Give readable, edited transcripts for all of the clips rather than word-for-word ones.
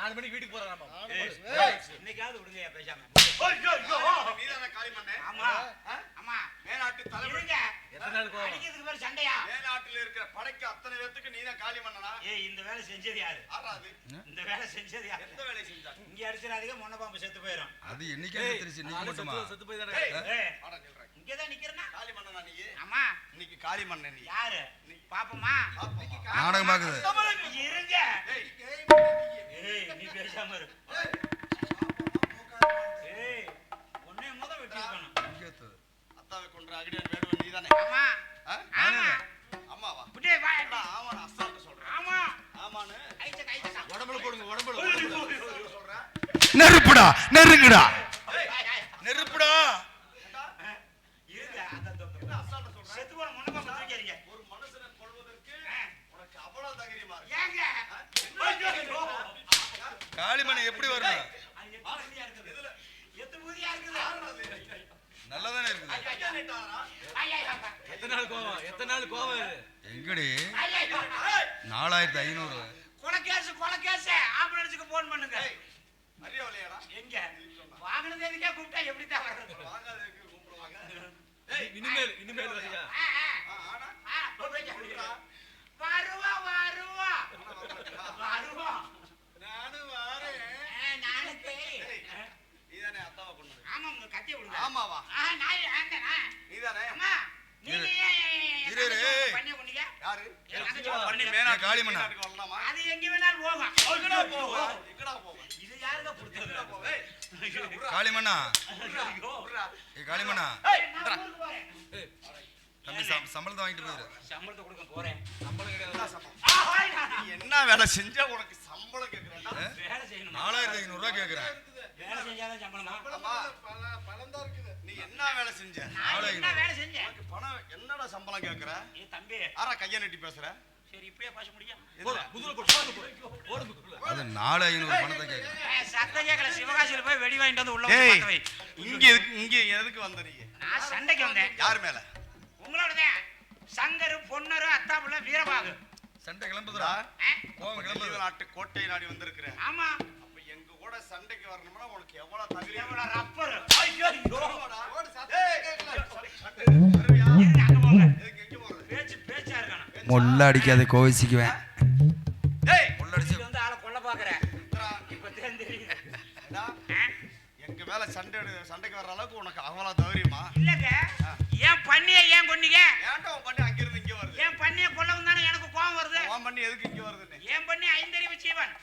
4 மணிக்கு வீட்டுக்கு போறாராமா. இன்னைக்காவது விடுங்க பேசாம. நீதானே காலி பண்ணே? ஆமா ஆமா. மேலாட்டு தலைவருங்க. எத்தனை நாள் கோவம்? அடிக்கிறதுக்கு பேர் சண்டையா? மேலாட்டுல இருக்கிற படைக்கு அத்தனை பேத்துக்கு நீதான் காலி பண்ணனா? ஏய் இந்த வேலை செஞ்சது யாரு? ஆறாது. இந்த வேலை செஞ்சது யாரு? எந்த வேலை செஞ்சா? இங்க அடிச்சறாதீங்க முன்ன பாம்பு செத்து போயிடும். அது என்னைக்கே தெரிஞ்சு இன்னைக்கு மட்டுமா? செத்து போய் தானே. ஏய் ஆடா நில்றா. இங்க தான் நிக்கிறேனா? காலி பண்ணனா நீ? ஆமா. இன்னைக்கு காலி பண்ணே நீ. யாரு? பாப்பமா. நாடகம் பாக்குது. இருங்க. ஏய் ஏய் நீ பேசாம இரு. ஏய் உன்னை முத வெட்டி இருக்கணும். அத்தாவை கொன்ற அகடியான் வேடுவன் நீதானே? ஆமா. ஆமா. அம்மாவா? புடே வா. ஆமாடா அசால்ட்டா சொல்றேன். ஆமா. ஆமானு. ஐச்சா. உடம்புல போடுங்க உடம்புல. சொல்றேன். நெருப்புடா நெருங்குடா நெருப்புடா. இருங்க அந்த என்ன அசால்ட்டா சொல்றேன்? செத்து போன முன்ன பாம்பு தூக்கிறீங்க. ஒரு மனுஷனை கொல்வதற்கு உனக்கு அவ்வளவு தைரியமா இருக்கு. ஏங்க? காளிமணி எப்படி வரணும்? அது எத்தனை ஊதியா இருக்குது? எத்தனை ஊதியா இருக்குது? நல்லாதானே இருக்குது. ஐயா நீட்டாரா? ஐயா. எத்தனை நாள் கோவம்? எத்தனை நாள் கோவம் இது? எங்கடி ஐயா. 4500. கொலகேஸ் ஆம்புலன்ஸ்க்கு போன் பண்ணுங்க. அறிய வலையாடா? எங்க? வாகன தேதிக்கே கூப்பிட்டா எப்படி தான் வர்றது? வாங்காதேக்கு கூப்பிடுவாங்க. இனிமேல் வரியா? ஆனா வருவா. நானும் வாரேன். நாளைக்கு. நீதானே அத்தாவை கொன்னது? ஆமா உங்க கத்திய விடுங்க. ஆமாவா? நான் ஆண்டனா. நீதானே? அம்மா நீங்க இரு. பண்ணி கொண்டீங்க. யாரு? பண்ணி மேனா காளிமண்ணா. மேனாட்டுக்கு வரலாமா? அது எங்க வேணாலும் போகும். எங்கடா போவோம்? எங்கடா போவோம்? இது யாருங்க கொடுத்தது? போவே. காளிமண்ணா விட்றா. காளிமண்ணா நான் ஊருக்கு போறேன். தம்பி சம்பளத்தை வாங்கிட்டு போயிரு. சம்பளத்தை கொடுக்க போறேன். சம்பளம் கிடையாது. என்ன சம்பளம்? நீ என்ன வேலை செஞ்சா உனக்கு சம்பளம் கேக்குறேன்டா? வேலை செய்யணும். 4500 கேக்குறேன். வேலை செஞ்சாதான் சம்பளமா? அம்மா, பணம் தான் இருக்குது. நீ என்ன வேலை செஞ்ச? நான் என்ன வேலை செஞ்சேன்? உனக்கு பணம் என்னடா சம்பளம் கேக்குற? ஏ தம்பி, ஆறா கைய நீட்டி பேசுற? சரி இப்படியே பேச முடியும்? முதுகுல போடு முதுகுல. அது 4500 பணத்தை கேக்குறேன். சத்தம் கேட்கல. சிவகாசியில போய் வெடி வாங்கிட்டு வந்து உள்ள ஏய், வந்து வை. இங்க எதுக்கு வந்த நீ? நான் சண்டைக்கு வந்தேன். யார் மேல? உங்களோடதான். சங்கரு பொன்னரு அத்தாப்புல வீரபாகு. சண்டை கிளம்புதுடா. கோவம் கிளம்புது. நாட்டு கோட்டை நாடி வந்திருக்கிறேன். ஆமா. அப்ப எங்க கூட சண்டைக்கு வரணும்னா உனக்கு எவ்வளவு தகுதி? எவ்வளவு ரப்பர். ஐயோ அங்க போங்க. எதுக்கு எங்க போறது? பேச்சா இருக்கணும். முள்ள அடிக்காத கோவிச்சுக்குவேன். டேய், முள்ளடிச்சு வந்து ஆளை கொல்ல பாக்குறேன். இப்ப தெரியுது. எங்க மேல சண்டைக்கு வர்ற அளவுக்கு உனக்கு அவ்வளவு தைரியமா? இல்லங்க. ஏன் பண்ணிய ஏன் கொன்னீங்க? ஏன்டா உன் பண்ணி அங்க இருந்து இங்க வருது? ஏன் பண்ணிய கொல்லவும் தானே எனக்கு கோவம் வருது. உன் பண்ணி எதுக்கு இங்க வருதுன்னு? ஏன் பண்ணி ஐந்தறிவு ஜீவன்.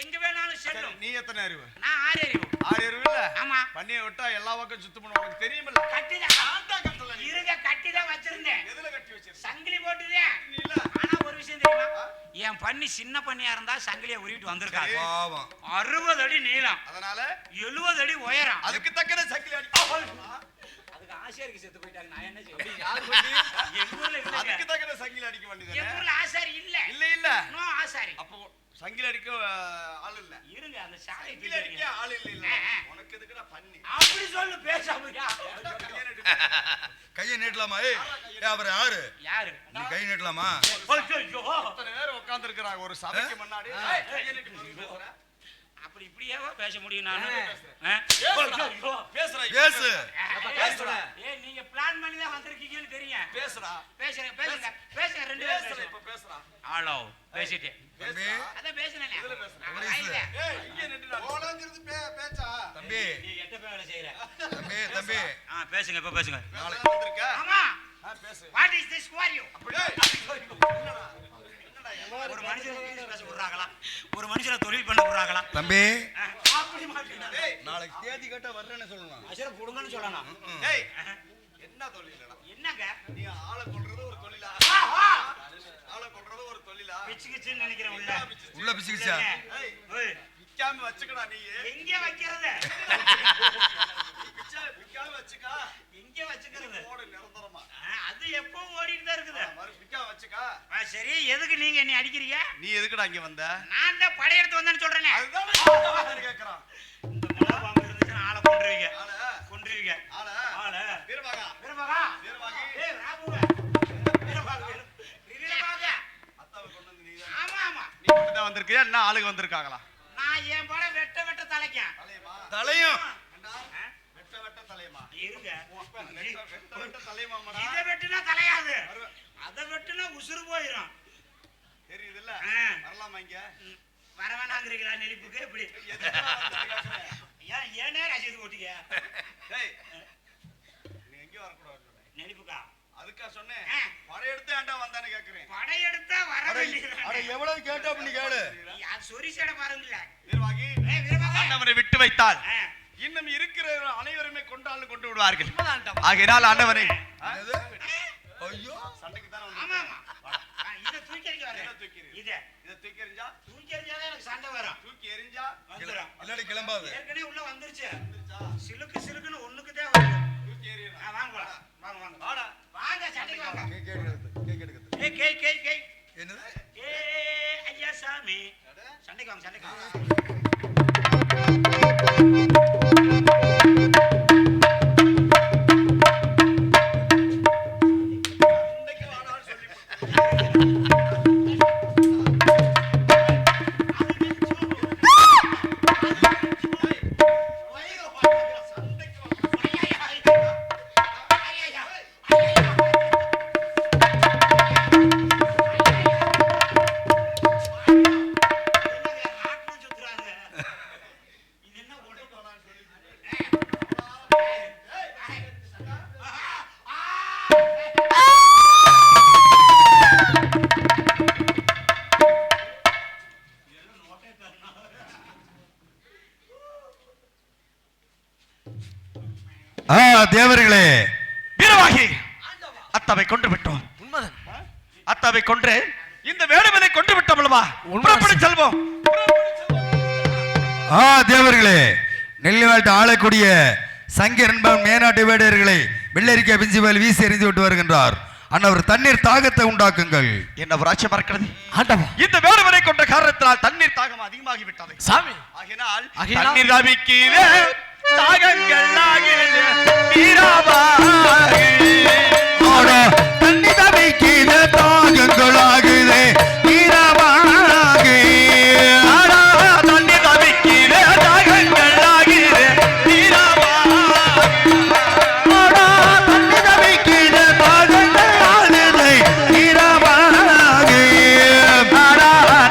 எங்க வேணாலும் சரி, செல்லும். நீ எத்தனை அறிவு? நான் 6 அறிவு. 6 அறிவு இல்ல? ஆமா. பண்ணியை விட்டா எல்லா பக்கம் சுத்தம் பண்ண உனக்கு தெரியுமில்ல? கட்டிதான். ஆண்டா கட்டல நீ. இருங்க கட்டிதான் வச்சிருந்தேன். எதுல கட்டி வச்சிருக்க? சங்கிலி போட்டுதே. நீ இல்ல. ஆனா ஒரு விஷயம் தெரியுமா? என் பண்ணி சின்ன பண்ணியா இருந்தா சங்கிலியை உருவிட்டு வந்திருக்காரு. பாவம். 60 அடி நீளம். அதனால 70 அடி உயரம். அதுக்கு தக்கன சக்கிலி அடி. அதுக்கு ஆசாரிக்கு செத்து போயிட்டாங்க. நான் என்ன செய்வேன்? யாரு பண்ணி? எங்க ஊர்ல இல்லங்க. அதுக்கு தக்கன சங்கிலி அடிக்க வேண்டியது. எங்க ஊர்ல ஆசாரி இல்ல. இல்ல நோ ஆசாரி. அப்போ சங்கிலி அடிக்க ஆள் இல்ல. இருங்க அந்த சாலை சங்கிலி அடிக்க ஆள் இல்ல. உனக்கு எதுக்குடா பண்ணி? அப்படி சொல்லு பேசாமயா. கையை நீட்டலாமா? ஏய் அவர் யாரு? யாரு? நீ கை நீட்டலாமா? ஐயோ. அத்தனை பேர் உட்கார்ந்து இருக்காங்க ஒரு சபைக்கு முன்னாடி. கையை நீட்டி பேசுற. அப்படி இப்படியேவா பேச முடியும் நானு? பேசுறா. பேசு. பேசுடா. ஏய் நீங்க பிளான் பண்ணி தான் வந்திருக்கீங்கன்னு தெரியும். பேசுடா. பேசுங்க ரெண்டு பேசுற பேரும். இப்ப பேசுறா. ஹலோ பேசிட்டே. தம்பி அத பேசுனேனே. இதுல பேசுறேன். நான் கையை நீட்டி நான் போலங்கிறது பேச்சா? தம்பி நீ எட்ட போய் வேலை செய்யற. தம்பி பேசுங்க இப்ப பேசுங்க. நாளைக்கு வந்திருக்க. ஆமா. பேசு. What is this for you? என்னடா? ஒரு மனுஷனை இங்கிலீஷ் பேச விடுறாங்களா? ஒரு மனுஷனை தொழில் பண்ண விடுறாங்களா? தம்பி அப்படி மாட்டீங்க. நாளைக்கு தேதி கேட்டா வர்றேன்னு சொல்லணும். அசர புடுங்கன்னு சொல்லணும். ஏய் என்ன தொழிலடா? என்னங்க? நீ ஆளை கொல்றது ஒரு தொழிலா? ஆளை கொல்றது ஒரு தொழிலா? பிச்சுக்கிச்சுன்னு நினைக்கிறேன் உள்ள. உள்ள பிச்சுக்கிச்சா? ஏய் விக்காம வச்சுக்கடா நீ. எங்க வைக்கிறது? விக்காம வச்சுக்கா. எங்க வச்சுக்கிறது? ஓடு நிரந்தரமா. அது எப்பவும் ஓடிட்டு தான் இருக்குது. மறு விக்காம வச்சுக்கா. சரி எதுக்கு நீங்க என்னை அடிக்கிறீங்க? நீ எதுக்குடா இங்க வந்த? நான் தான் படையெடுத்து வந்தேன்னு சொல்றேனே. அதுதான் கேக்குறான். இந்த முளா பாம்பு இருந்துச்சுன்னா ஆளை கொன்றுவீங்க. கொன்றுவீங்க. ஆளை வீரபாகா. வீரபாகா. வீரபாகி. ஏய் ராமுங்க. வீரபாகா. வீரபாகா. அத்தாவை கொண்டு வந்து நீ ஆமா ஆமா. நீ மட்டும் தான் வந்திருக்கியா? என்ன ஆளுங்க வந்திருக்காங்களா? நான் என் படம் வெட்ட வெட்ட தலைக்கேன். தலையமா தலையும் ஏண்டா? வெட்ட வெட்ட தலையமா இருங்க. வெட்ட வெட்ட தலையமாடா. இதை வெட்டுனா தலையாது, அதை வெட்டுனா உசுறு போயிடும். தெரியுது இல்ல? ஆ. வரலாமா இங்க? வர வேணாங்கிறீங்களா நெளிப்புக்கு? எப்படி ஏனே ரசீது ஓட்டிக்க டேய், நீ எங்க வரக்கூடாது நெளிப்புக்கா? அதுக்கா சொன்னேன். ஆ. படையெடுத்து ஏன்டா வந்தான்னு கேக்குறேன். படையெடுத்தா வர அட வேண்டியது. எவ்வளவு கேட்டா பண்ணி கேளு. சொரிசட பாருங்கள. நிர்வாகி ஆண்டவரை விட்டு வைத்தால் இன்னும் இருக்கிற அனைவருமே கொண்டாலும் கொண்டு விடுவார்கள். ஆகையால் ஆண்டவரை என்னது? ஐயோ சண்டைக்கு தானே ஆமா வந்து ஆமா. இத தூக்கி எறிஞ்சு வரேன். இதை தூக்கி எறி. இத இதை தூக்கி எறிஞ்சா தூக்கி எறிஞ்சாதான் எனக்கு சண்டை வரும். தூக்கி எறிஞ்சா வந்துரும். இல்லாடி கிளம்பாது. ஏற்கனவே உள்ள வந்துருச்சு. வந்துருச்சா? சிலுக்கு சிலுக்குன்னு ஒண்ணுக்குதே வருது. தூக்கி எறியணும். வாங்க போலாம். வாங்க வாங்க. வாடா. வாங்க சண்டைக்கு வாங்க. கேக் எடுக்குது. ஏய் கேய் கேய் கேய். என்னது? ஐயா சாமி. சண்டைக்கு வாங்க சண்டைக்கு வாங்க. சண்டைக்கு வாடான்னு சொல்லி தேவர்களே, வீரவாகி அத்தாவை கொன்று விட்டோம். அத்தாவை கொன்று இந்த வேடுவனை கொன்று விட்டோம் அல்லவா? புறப்பட்டு செல்வோம். தேவர்களே, நெல்லிவாழ்த்து ஆளக்கூடிய சங்கர் என்பவன் மேனாட்டு வேடர்களை வெள்ளரிக்கா பிஞ்சுவேல் வீசி எறிந்து விட்டு வருகின்றார். அன்னவர் தண்ணீர் தாகத்தை உண்டாக்குங்கள். என்ன ஒரு ஆட்சி மறக்கிறது இந்த வேடுவனை கொண்ட காரணத்தினால் தண்ணீர் தாகம் அதிகமாகி விட்டது சாமி ஆகினால் ஆகினால் தண்ணீர் தாவிக்கிறே தாகங்கள் ஆகிறது வீரவாகி. தண்ணி தவிக்கிற தாகங்களாகுதே வீரவாகி. தண்ணீர் தாவிக்கிறே தாகங்கள் ஆகிறது வீரவாகி. தண்ணி தவிக்கிற தாகங்களாகுதே வீரவாகி.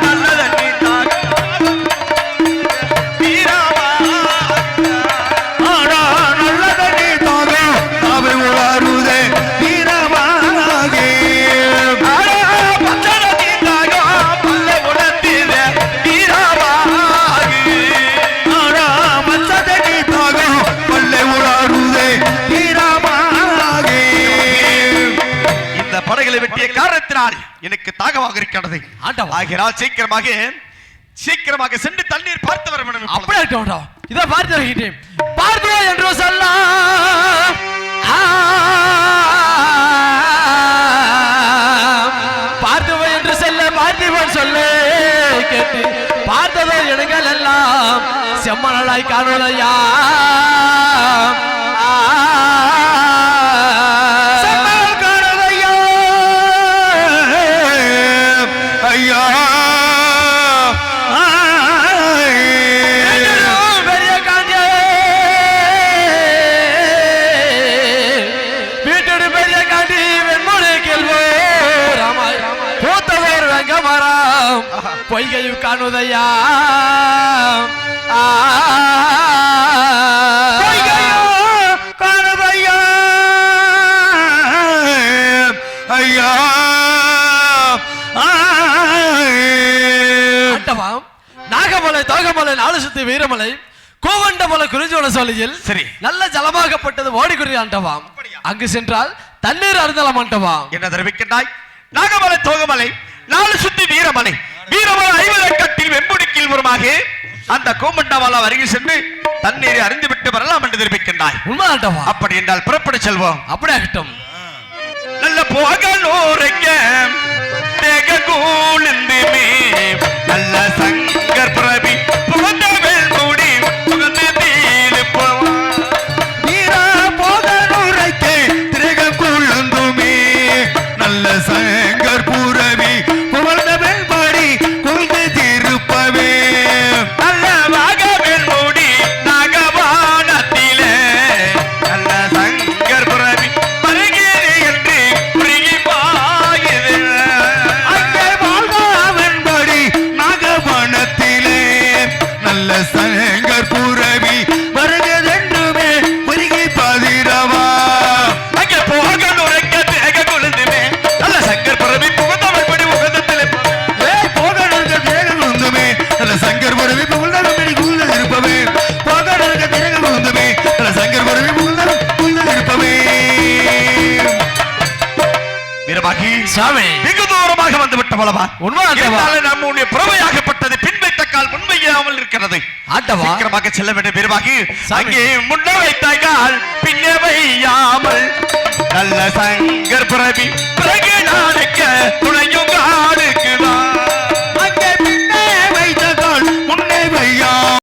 நல்ல தண்ணீர் தாகம் வீரவாகி. நல்ல தண்ணி தாகம் அவை உணருதே வீரவாகி. பச்சை தண்ணீர் தாகம் பல்லை உணர்த்திட வீரவாகி. மச்ச தண்ணி தாகம் பல்லை உணருதே வீரவாகி. இந்த படகளை வெட்டிய காரணத்தினால் எனக்கு தாகமாக இருக்கிறது. ஆகினால் சீக்கிரமாக சென்று தண்ணீர் பார்த்து வர வேண்டும். அப்படியே இருக்கட்டும். இதை பார்த்து வருகின்றேன். பார்த்து என்று சொல்ல பார்த்துவ என்று செல்ல பார்த்திவன் சொல்ல கேட்டு பார்த்ததோ இடங்கள் எல்லாம் செம்மலாய் காணுதையா. செம்மல் காணுதையா. ஐயா பெரிய காஞ்சே வீட்டோடு பெரிய காண்டி வெண்மொழி கேள்வோ ராமாய் பூத்தவர் வெங்க மரம் பொய்கையும் காணுதையா. காணுதையா. ஐயா ஆண்டவாம் நாகமலை தோகமலை நாலு சுத்தி வீரமலை கோவண்டமலை குறிஞ்சோல சோலையில் சரி. நல்ல ஜலமாகப்பட்டது ஓடிக்குறி ஆண்டவாம். அங்கு சென்றால் தண்ணீர் அருந்தலாம் ஆண்டவாம். என்ன தெரிவிக்கின்றாய்? நாகமலை தோகமலை நாலு சுத்தி வீரமலை வீரமலை 50 கட்டில் வெம்புடிக்கில் வருமாக அந்த கோமண்டவாலா அருகில் சென்று தண்ணீரை அறிந்து விட்டு வரலாம் என்று தெரிவிக்கின்றாய். உண்மை ஆண்டவாம். அப்படி என்றால் புறப்பட செல்வோம். அப்படியே ஆகட்டும். நல்ல போகலோரைக்க தேக கூழ்ந்துமே நல்ல சங்கர் பிரபி புகழ்ந்த வேல்முடி புகழ்ந்து தீருப்பவா. வீரா போதனுரைக்கே திரகம் கொள்ளுந்துமே நல்ல சங்கர் பூரவி புகழ்ந்த வெண்பாடி கொள்கை திருப்பவே. நல்ல நல்ல சங்கர் புரவி வருகதென்றுமே உருகி பதிரவா அங்கே போக நுழைக்க தேக கொழுந்துமே நல்ல சங்கர் பரவி புகுந்தவள் படி முகத்திலே போகணுங்க தேகம் கொழுந்துமே நல்ல சங்கர் புரவி புகுந்தவள் புகுந்தது இருப்பவே போகணுங்க தேகம் கொழுந்துமே நல்ல சங்கர் புரவி புகுந்தது இருப்பவே வீரமாகி சாமி வெகு தூரமாக வந்து விட்ட பலவா உண்மைதான் தேவா. இருந்தாலும் நம்முடைய புறவையாகப்பட்டது பின் வைத்த கால் முன் வையாமல் இருக்கிறது ஆட்டவா சீக்கிரமாக செல்ல வேண்டும் வீரமாகி சாமி. அங்கே முன்ன வைத்த கால் பின்ன வையாமல் நல்ல சங்கர் பிரபி பிறகு நாளைக்க துணையுங்க